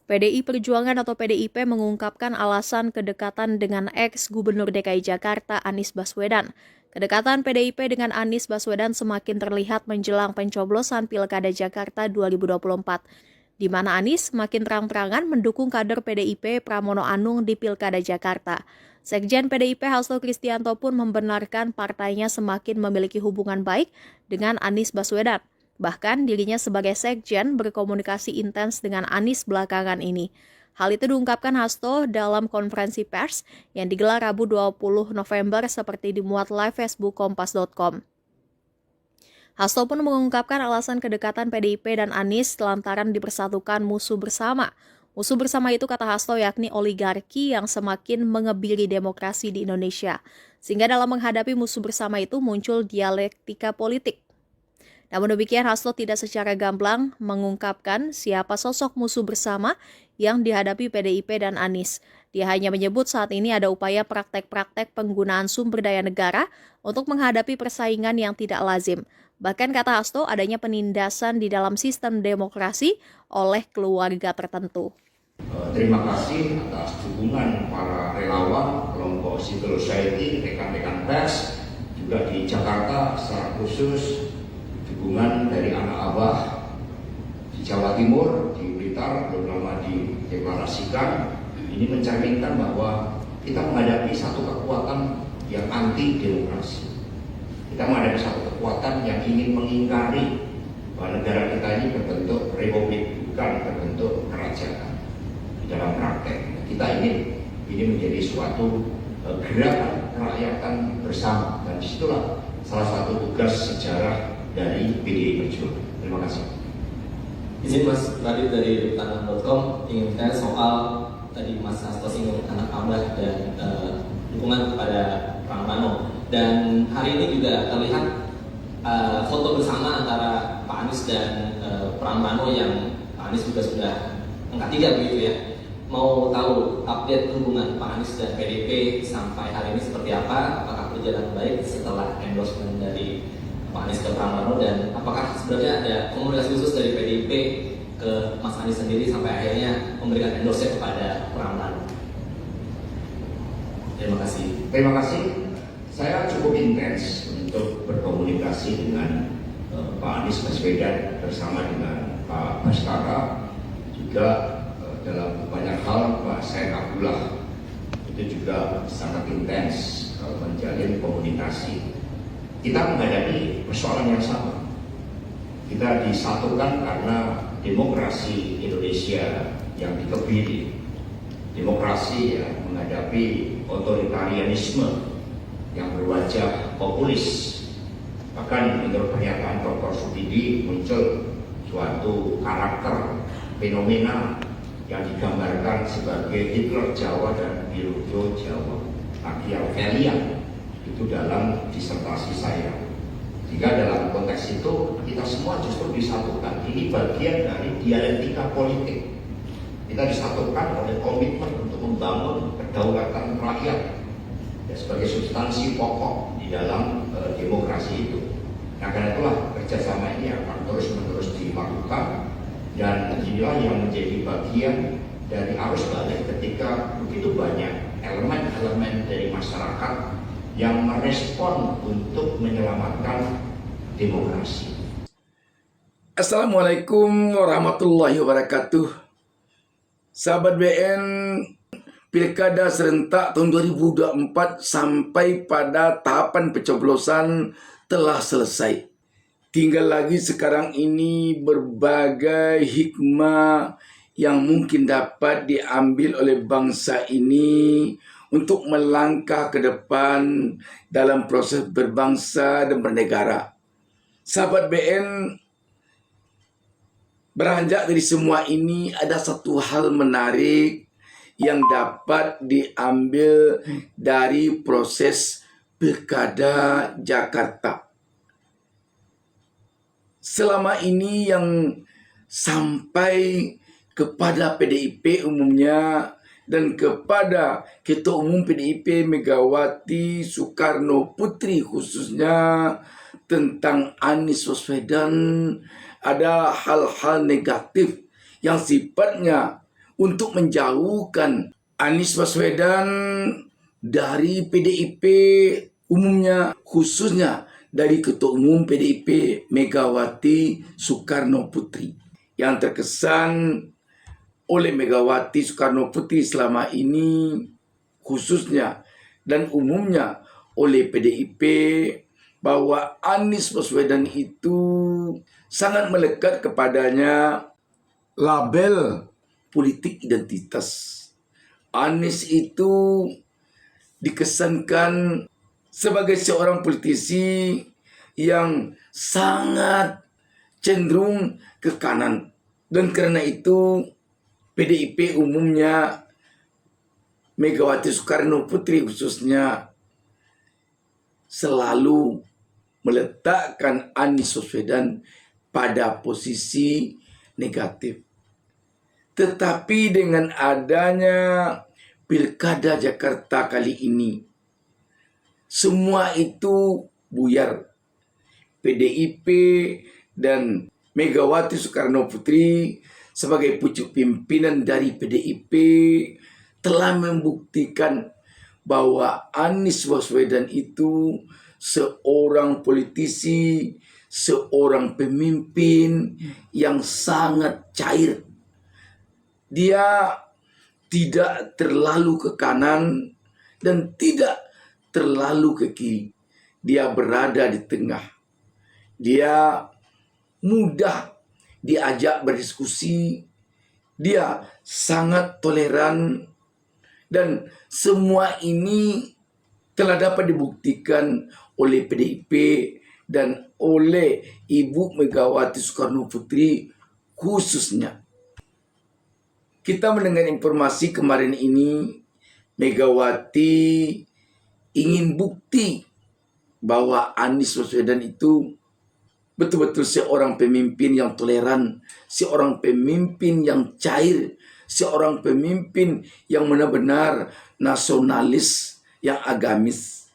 PDI Perjuangan atau PDIP mengungkapkan alasan kedekatan dengan ex-Gubernur DKI Jakarta Anies Baswedan. Kedekatan PDIP dengan Anies Baswedan semakin terlihat menjelang pencoblosan Pilkada Jakarta 2024, di mana Anies semakin terang-terangan mendukung kader PDIP Pramono Anung di Pilkada Jakarta. Sekjen PDIP Hasto Kristianto pun membenarkan partainya semakin memiliki hubungan baik dengan Anies Baswedan. Bahkan dirinya sebagai sekjen berkomunikasi intens dengan Anies belakangan ini. Hal itu diungkapkan Hasto dalam konferensi pers yang digelar Rabu 20 November seperti dimuat live Facebook Kompas.com. Hasto pun mengungkapkan alasan kedekatan PDIP dan Anies lantaran dipersatukan musuh bersama. Musuh bersama itu, kata Hasto, yakni oligarki yang semakin mengebiri demokrasi di Indonesia. Sehingga dalam menghadapi musuh bersama itu muncul dialektika politik. Namun demikian, Hasto tidak secara gamblang mengungkapkan siapa sosok musuh bersama yang dihadapi PDIP dan Anies. Dia hanya menyebut saat ini ada upaya praktek-praktek penggunaan sumber daya negara untuk menghadapi persaingan yang tidak lazim. Bahkan kata Hasto, adanya penindasan di dalam sistem demokrasi oleh keluarga tertentu. Terima kasih atas dukungan para relawan, kelompok civil society, rekan-rekan pers, juga di Jakarta secara khusus dukungan dari anak abah di Jawa Timur, di Blitar, belum lama dideklarasikan. Ini mencerminkan bahwa kita menghadapi satu kekuatan yang anti demokrasi. Kita menghadapi satu kekuatan yang ingin mengingkari bahwa negara kita ini berbentuk republik, bukan berbentuk kerajaan. Di dalam praktek kita ingin ini menjadi suatu gerakan kerakyatan bersama, dan disitulah salah satu tugas sejarah dari PDI Perjuangan. Terima kasih. Izin Mas Radit dari Tanah.com ingin tanya soal tadi Mas Hasto singgung anak abah dan dukungan kepada Pramono. Dan hari ini juga terlihat foto bersama antara Pak Anies dan Pramono yang Pak Anies juga sudah angkat 3 begitu ya. Mau tahu update hubungan Pak Anies dan PDIP sampai hari ini seperti apa? Apakah berjalan baik setelah endorsement dari Pak Anies ke Pramono, dan apakah sebenarnya ada komunikasi khusus dari PDIP ke Mas Anies sendiri sampai akhirnya memberikan endorse kepada Pramono? Terima kasih. Terima kasih. Saya cukup intens untuk berkomunikasi dengan Pak Anies Baswedan bersama dengan Pak Baskara, juga dalam banyak hal Pak Said Abdullah itu juga sangat intens menjalin komunikasi. Kita menghadapi persoalan yang sama. Kita disatukan karena demokrasi Indonesia yang dikebiri, demokrasi yang menghadapi otoritarianisme yang berwajah populis. Bahkan menurut pernyataan Dr. Sukidi muncul suatu karakter fenomena yang digambarkan sebagai Hitler Jawa dan Wirodo Jawa, Machiavellian itu dalam disertasi saya. Jika dalam konteks itu kita semua justru disatukan. Ini bagian dari dialektika politik. Kita disatukan oleh komitmen untuk membangun kedaulatan rakyat ya, sebagai substansi pokok di dalam demokrasi itu. Nah, karena itulah kerjasama ini akan terus-menerus dilakukan, dan inilah yang menjadi bagian dari arus balik ketika begitu banyak elemen-elemen dari masyarakat yang merespon untuk menyelamatkan demokrasi. Assalamualaikum warahmatullahi wabarakatuh. Sahabat BN, Pilkada serentak tahun 2024 sampai pada tahapan pencoblosan telah selesai. Tinggal lagi sekarang ini berbagai hikmah yang mungkin dapat diambil oleh bangsa ini untuk melangkah ke depan dalam proses berbangsa dan bernegara. Sahabat BN, beranjak dari semua ini ada satu hal menarik yang dapat diambil dari proses Pilkada Jakarta. Selama ini yang sampai kepada PDIP umumnya dan kepada Ketua Umum PDIP Megawati Soekarno Putri khususnya tentang Anies Baswedan, ada hal-hal negatif yang sifatnya untuk menjauhkan Anies Baswedan dari PDIP umumnya, khususnya dari Ketua Umum PDIP Megawati Soekarno Putri yang terkesan oleh Megawati Soekarno Putri selama ini, khususnya dan umumnya oleh PDIP, bahwa Anies Baswedan itu sangat melekat kepadanya label politik identitas. Anies itu dikesankan sebagai seorang politisi yang sangat cenderung ke kanan. Dan karena itu PDIP umumnya, Megawati Soekarno Putri khususnya, selalu meletakkan Anies Baswedan pada posisi negatif. Tetapi dengan adanya Pilkada Jakarta kali ini, semua itu buyar. PDIP dan Megawati Soekarno Putri sebagai pucuk pimpinan dari PDIP telah membuktikan bahwa Anies Baswedan itu seorang politisi, seorang pemimpin yang sangat cair. Dia tidak terlalu ke kanan dan tidak terlalu ke kiri. Dia berada di tengah. Dia mudah diajak berdiskusi. Dia sangat toleran. Dan semua ini telah dapat dibuktikan oleh PDIP dan oleh Ibu Megawati Soekarno Putri khususnya. Kita mendengar informasi kemarin ini, Megawati ingin bukti bahwa Anies Baswedan itu betul-betul seorang pemimpin yang toleran, seorang pemimpin yang cair, seorang pemimpin yang benar-benar nasionalis, yang agamis.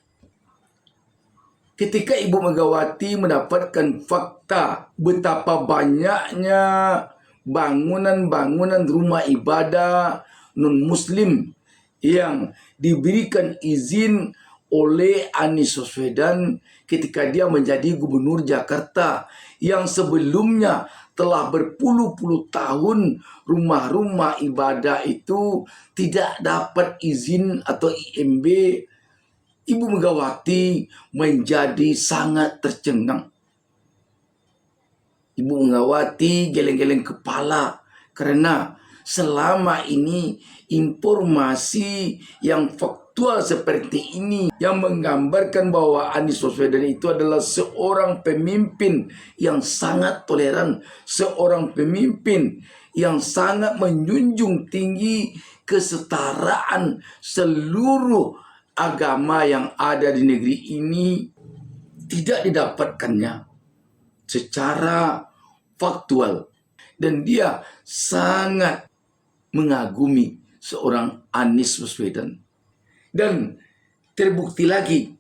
Ketika Ibu Megawati mendapatkan fakta betapa banyaknya bangunan-bangunan rumah ibadah non-muslim yang diberikan izin oleh Anies Baswedan ketika dia menjadi gubernur Jakarta, yang sebelumnya telah berpuluh-puluh tahun rumah-rumah ibadah itu tidak dapat izin atau IMB, Ibu Megawati menjadi sangat tercengang. Ibu Megawati geleng-geleng kepala karena selama ini informasi yang faktual seperti ini yang menggambarkan bahwa Anies Baswedan itu adalah seorang pemimpin yang sangat toleran, seorang pemimpin yang sangat menjunjung tinggi kesetaraan seluruh agama yang ada di negeri ini, tidak didapatkannya secara faktual. Dan dia sangat mengagumi seorang Anies Baswedan. Dan terbukti lagi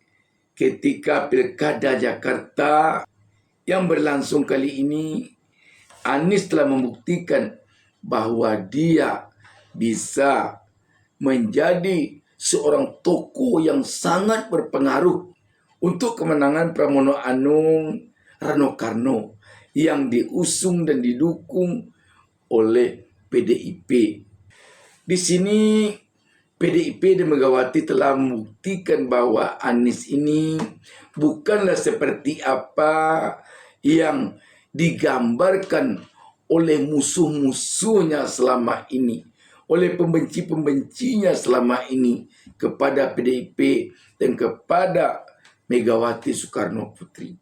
ketika Pilkada Jakarta yang berlangsung kali ini, Anies telah membuktikan bahwa dia bisa menjadi seorang tokoh yang sangat berpengaruh untuk kemenangan Pramono Anung Rano Karno yang diusung dan didukung oleh PDIP. Di sini PDIP dan Megawati telah membuktikan bahwa Anies ini bukanlah seperti apa yang digambarkan oleh musuh-musuhnya selama ini, oleh pembenci-pembencinya selama ini kepada PDIP dan kepada Megawati Soekarno Putri.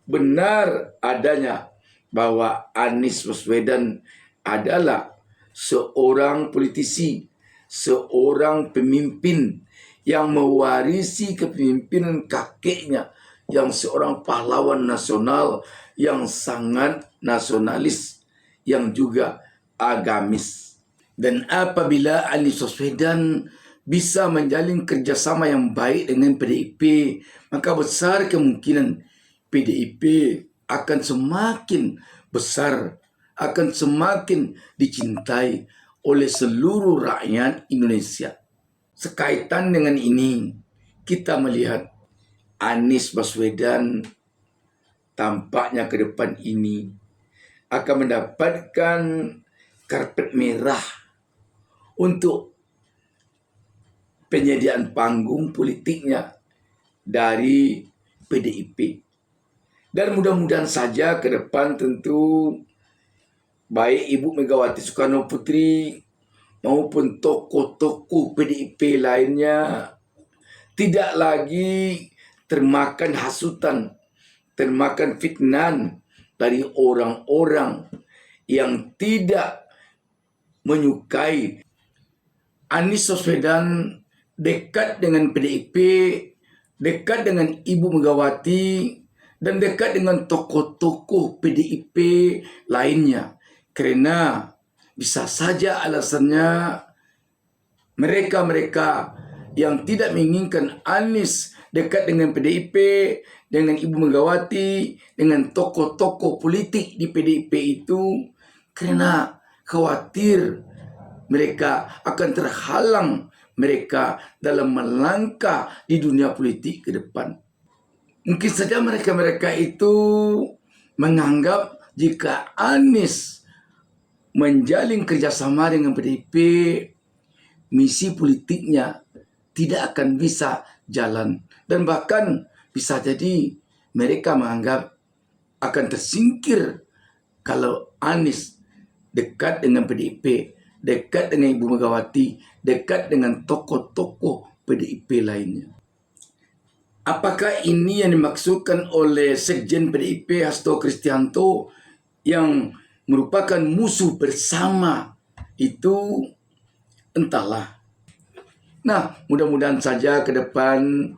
Benar adanya bahwa Anies Baswedan adalah seorang politisi, seorang pemimpin yang mewarisi kepemimpinan kakeknya, yang seorang pahlawan nasional yang sangat nasionalis, yang juga agamis. Dan apabila Anies Baswedan bisa menjalin kerjasama yang baik dengan PDIP, maka besar kemungkinan PDIP akan semakin besar, akan semakin dicintai oleh seluruh rakyat Indonesia. Sekaitan dengan ini, kita melihat Anies Baswedan tampaknya ke depan ini akan mendapatkan karpet merah untuk penyediaan panggung politiknya dari PDIP. Dan mudah-mudahan saja ke depan tentu baik Ibu Megawati Soekarno Putri maupun tokoh-tokoh PDIP lainnya tidak lagi termakan hasutan, termakan fitnah dari orang-orang yang tidak menyukai Anies Baswedan dekat dengan PDIP, dekat dengan Ibu Megawati, dan dekat dengan tokoh-tokoh PDIP lainnya. Karena bisa saja alasannya mereka-mereka yang tidak menginginkan Anies dekat dengan PDIP, dengan Ibu Megawati, dengan tokoh-tokoh politik di PDIP itu karena khawatir mereka akan terhalang mereka dalam melangkah di dunia politik ke depan. Mungkin saja mereka-mereka itu menganggap jika Anies menjalin kerjasama dengan PDIP, misi politiknya tidak akan bisa jalan. Dan bahkan bisa jadi mereka menganggap akan tersingkir kalau Anies dekat dengan PDIP, dekat dengan Ibu Megawati, dekat dengan tokoh-tokoh PDIP lainnya. Apakah ini yang dimaksudkan oleh Sekjen PDIP Hasto Kristianto yang merupakan musuh bersama itu? Entahlah. Nah, mudah-mudahan saja ke depan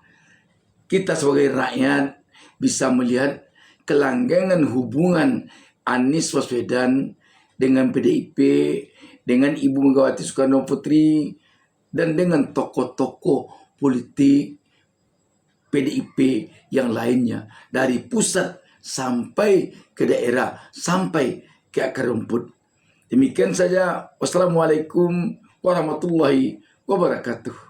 kita sebagai rakyat bisa melihat kelanggengan hubungan Anies Baswedan dengan PDIP, dengan Ibu Megawati Soekarno Putri, dan dengan tokoh-tokoh politik PDIP yang lainnya, dari pusat sampai ke daerah, sampai ke akar rumput. Demikian saja. Wassalamualaikum warahmatullahi wabarakatuh.